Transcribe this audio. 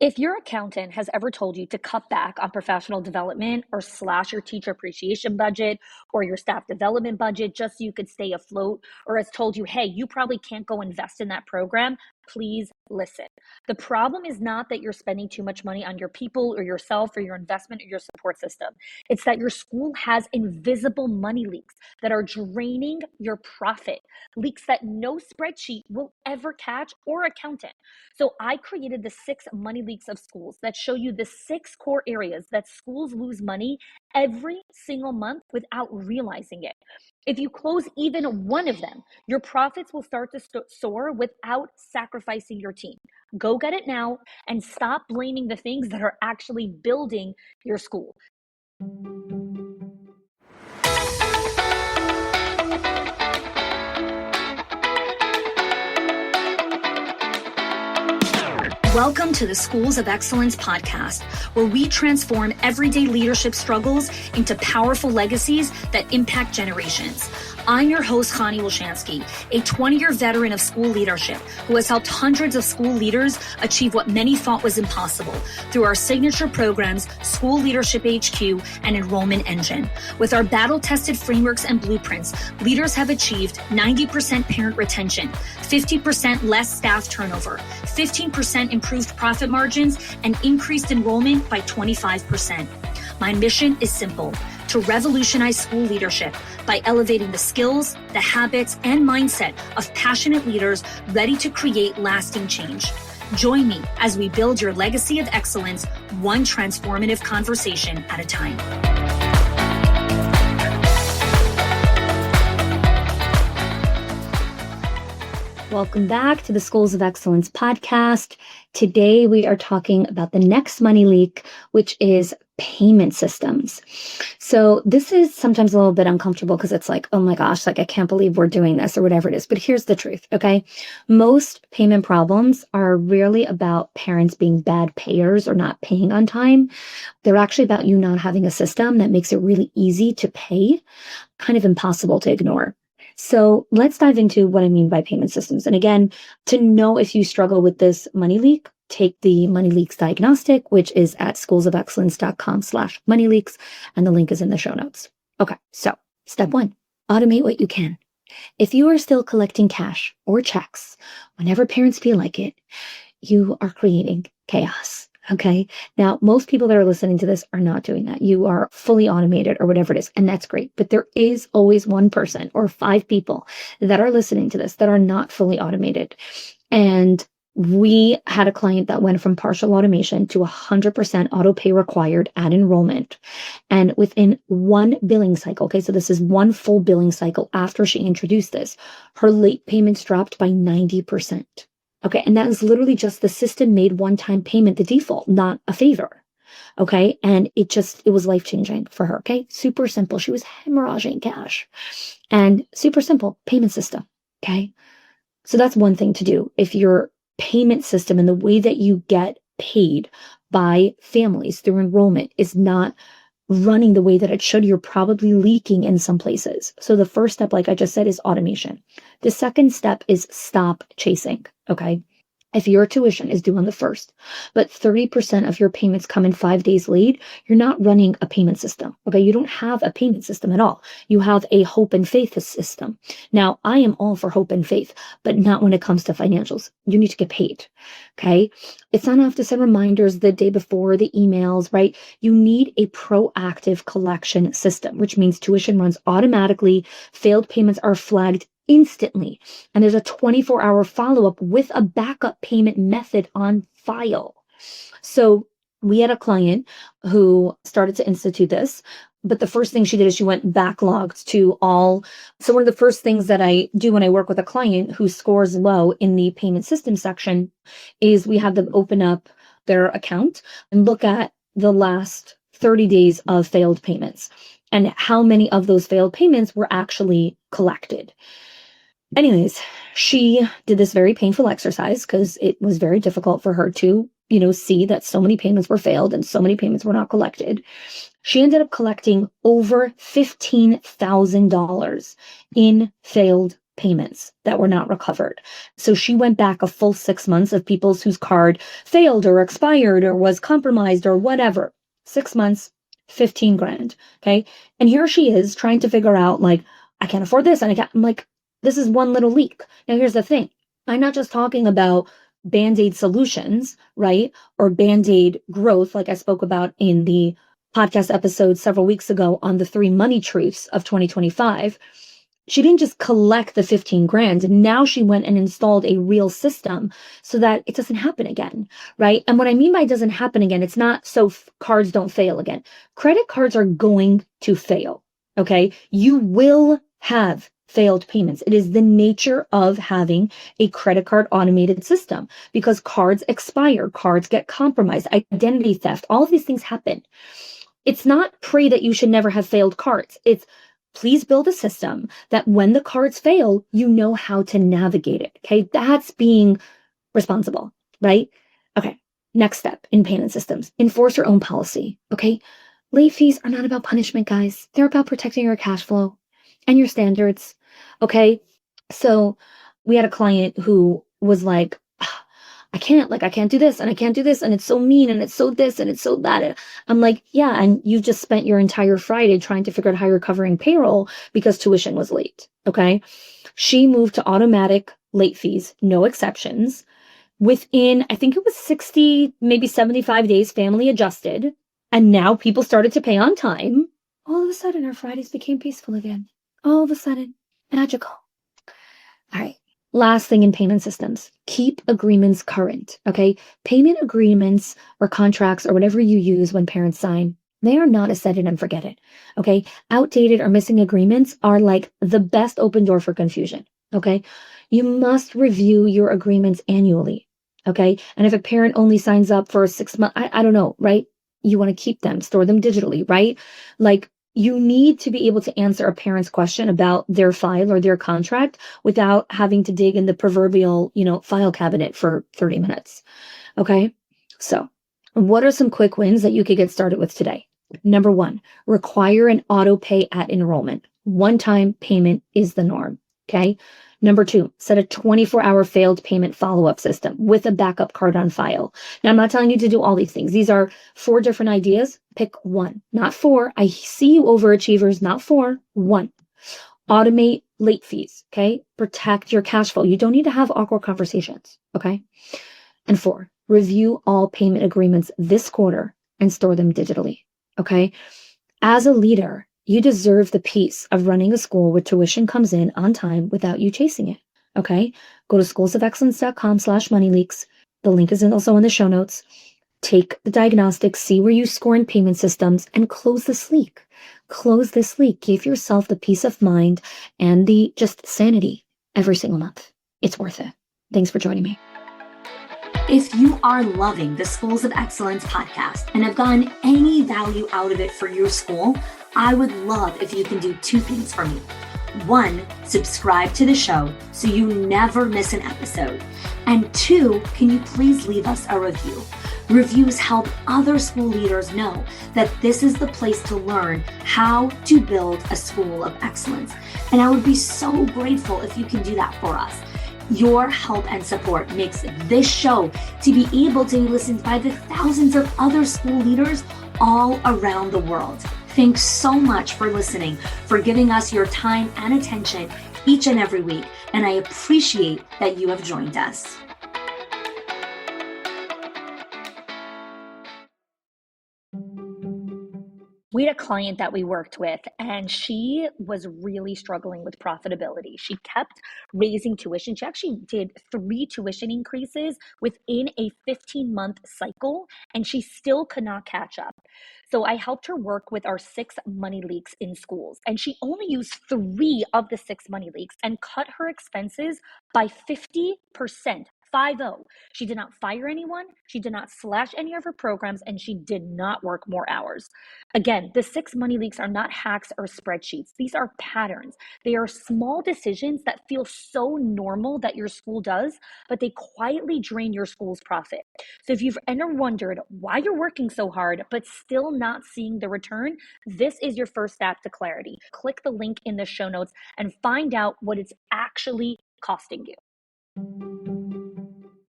If your accountant has ever told you to cut back on professional development or slash your teacher appreciation budget or your staff development budget just so you could stay afloat, or has told you, hey, you probably can't go invest in that program, please listen. The problem is not that you're spending too much money on your people or yourself or your investment or your support system. It's that your school has invisible money leaks that are draining your profit, leaks that no spreadsheet will ever catch or accountant. So I created the 6 money leaks of schools that show you the 6 core areas that schools lose money every single month without realizing it. If you close even one of them, your profits will start to soar without sacrificing your team. Go get it now and stop blaming the things that are actually building your school. Welcome to the Schools of Excellence podcast, where we transform everyday leadership struggles into powerful legacies that impact generations. I'm your host, Chanie, a 20-year veteran of school leadership who has helped hundreds of school leaders achieve what many thought was impossible through our signature programs, School Leadership HQ and Enrollment Engine. With our battle-tested frameworks and blueprints, leaders have achieved 90% parent retention, 50% less staff turnover, 15% improved profit margins, and increased enrollment by 25%. My mission is simple: to revolutionize school leadership by elevating the skills, the habits, and mindset of passionate leaders ready to create lasting change. Join me as we build your legacy of excellence, one transformative conversation at a time. Welcome back to the Schools of Excellence podcast. Today we are talking about the next money leak, which is payment systems. So this is sometimes a little bit uncomfortable because it's like, oh my gosh, like I can't believe we're doing this or whatever it is. But here's the truth, okay? Most payment problems are rarely about parents being bad payers or not paying on time. They're actually about you not having a system that makes it really easy to pay, kind of impossible to ignore. So let's dive into what I mean by payment systems. And again, to know if you struggle with this money leak, take the money leaks diagnostic, which is at schoolsofexcellence.com/moneyleaks. And the link is in the show notes. Okay. So step 1, automate what you can. If you are still collecting cash or checks whenever parents feel like it, you are creating chaos. Okay. Now, most people that are listening to this are not doing that. You are fully automated or whatever it is, and that's great. But there is always one person or 5 people that are listening to this that are not fully automated. And we had a client that went from partial automation to 100% auto pay required at enrollment. And within one billing cycle, okay, so this is one full billing cycle after she introduced this, her late payments dropped by 90%. Okay, and that is literally just the system made one-time payment the default, not a favor. Okay, and it was life-changing for her. Okay, super simple. She was hemorrhaging cash, and super simple payment system. Okay, so that's one thing to do. If your payment system and the way that you get paid by families through enrollment is not running the way that it should, you're probably leaking in some places. So the first step, like I just said, is automation. The second step is stop chasing. Okay. If your tuition is due on the 1st, but 30% of your payments come in 5 days late, you're not running a payment system. Okay. You don't have a payment system at all. You have a hope and faith system. Now, I am all for hope and faith, but not when it comes to financials. You need to get paid. Okay. It's not enough to send reminders the day before, the emails, right? You need a proactive collection system, which means tuition runs automatically. Failed payments are flagged instantly. And there's a 24-hour follow-up with a backup payment method on file. So we had a client who started to institute this, but the first thing she did is she went backlogged to all. So one of the first things that I do when I work with a client who scores low in the payment system section is we have them open up their account and look at the last 30 days of failed payments and how many of those failed payments were actually collected. Anyways, she did this very painful exercise because it was very difficult for her to, see that so many payments were failed and so many payments were not collected. She ended up collecting over $15,000 in failed payments that were not recovered. So she went back a full 6 months of people whose card failed or expired or was compromised or whatever. 6 months, 15 grand. Okay. And here she is trying to figure out, like, I can't afford this. And I'm like, this is one little leak. Now, here's the thing. I'm not just talking about Band-Aid solutions, right? Or Band-Aid growth, like I spoke about in the podcast episode several weeks ago on the 3 money truths of 2025. She didn't just collect the 15 grand. Now she went and installed a real system so that it doesn't happen again, right? And what I mean by it doesn't happen again, it's not so cards don't fail again. Credit cards are going to fail, okay? You will have failed payments. It is the nature of having a credit card automated system because cards expire, cards get compromised, identity theft, all of these things happen. It's not pray that you should never have failed cards. It's please build a system that when the cards fail, you know how to navigate it. Okay. That's being responsible, right? Okay. Next step in payment systems, enforce your own policy. Okay. Late fees are not about punishment, guys. They're about protecting your cash flow and your standards. Okay. So we had a client who was like, I can't do this and I can't do this. And it's so mean and it's so this and it's so that. And I'm like, yeah. And you just spent your entire Friday trying to figure out how you're covering payroll because tuition was late. Okay. She moved to automatic late fees, no exceptions. Within, I think it was 60, maybe 75 days, family adjusted. And now people started to pay on time. All of a sudden, our Fridays became peaceful again. All of a sudden, magical. All right. Last thing in payment systems, keep agreements current, okay? Payment agreements or contracts or whatever you use when parents sign, they are not a set it and forget it, okay? Outdated or missing agreements are like the best open door for confusion, okay? You must review your agreements annually, okay? And if a parent only signs up for 6 months, I don't know, right? You want to keep them, store them digitally, right? Like, you need to be able to answer a parent's question about their file or their contract without having to dig in the proverbial, file cabinet for 30 minutes. Okay. So what are some quick wins that you could get started with today? Number 1, require an auto pay at enrollment. One-time payment is the norm. Okay. Number 2, set a 24-hour failed payment follow-up system with a backup card on file. Now, I'm not telling you to do all these things. These are 4 different ideas. Pick 1, not 4. I see you overachievers, not 4, 1. Automate late fees, okay? Protect your cash flow. You don't need to have awkward conversations, okay? And 4, review all payment agreements this quarter and store them digitally, okay? As a leader, you deserve the peace of running a school where tuition comes in on time without you chasing it. Okay. Go to schoolsofexcellence.com/moneyleaks. The link is also in the show notes. Take the diagnostics, see where you score in payment systems, and close this leak. Close this leak. Give yourself the peace of mind and the just sanity every single month. It's worth it. Thanks for joining me. If you are loving the Schools of Excellence podcast and have gotten any value out of it for your school, I would love if you can do 2 things for me. 1, subscribe to the show so you never miss an episode. And 2, can you please leave us a review? Reviews help other school leaders know that this is the place to learn how to build a school of excellence. And I would be so grateful if you can do that for us. Your help and support makes this show to be able to be listened by the thousands of other school leaders all around the world. Thanks so much for listening, for giving us your time and attention each and every week, and I appreciate that you have joined us. We had a client that we worked with, and she was really struggling with profitability. She kept raising tuition. She actually did 3 tuition increases within a 15-month cycle, and she still could not catch up. So I helped her work with our 6 money leaks in schools, and she only used 3 of the 6 money leaks and cut her expenses by 50%. 5-0. She did not fire anyone, she did not slash any of her programs, and she did not work more hours. Again, the 6 money leaks are not hacks or spreadsheets. These are patterns. They are small decisions that feel so normal that your school does, but they quietly drain your school's profit. So if you've ever wondered why you're working so hard but still not seeing the return, this is your first step to clarity. Click the link in the show notes and find out what it's actually costing you.